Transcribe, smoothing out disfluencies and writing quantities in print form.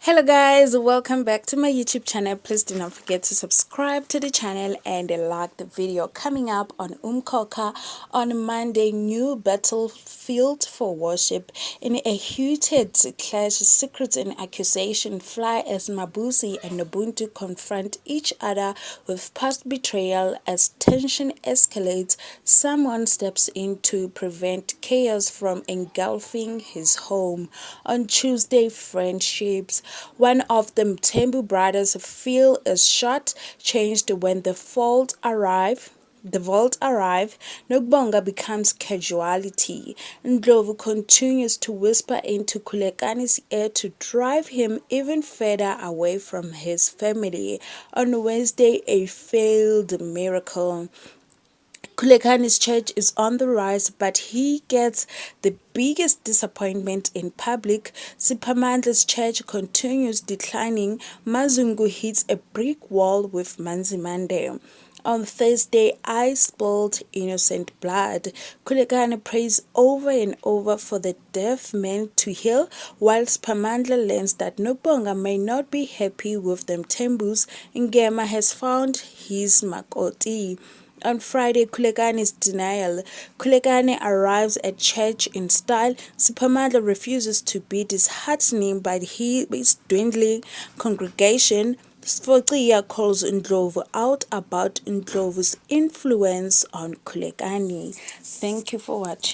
Hello guys, welcome back to my YouTube channel. Please do not forget to subscribe to the channel and like the video. Coming up on Umkhokha on Monday, new battlefield for worship. In a heated clash, secrets and accusation fly as Mabusi and Ubuntu confront each other with past betrayal. As tension escalates, someone steps in to prevent chaos from engulfing his home. On Tuesday, friendships. One of the Mthembu brothers feel a shot changed when the vault arrived. Nokubonga becomes casualty. Ndlovu continues to whisper into Khulekani's ear to drive him even further away from his family. On Wednesday, a failed miracle. Khulekani's church is on the rise, but he gets the biggest disappointment in public. Siphamandla's church continues declining. Mazungu hits a brick wall with Manzimande. On Thursday, I spilled innocent blood. Khulekani prays over and over for the deaf man to heal, whilst Pamandla learns that Nobonga may not be happy with them Mthembus. Ngema has found his Makoti. On Friday, Khulekani's denial. Khulekani arrives at church in style. Siphamandla refuses to be disheartening by his dwindling congregation. Sfociya calls Ndlovu out about Ndlovu's influence on Khulekani. Thank you for watching.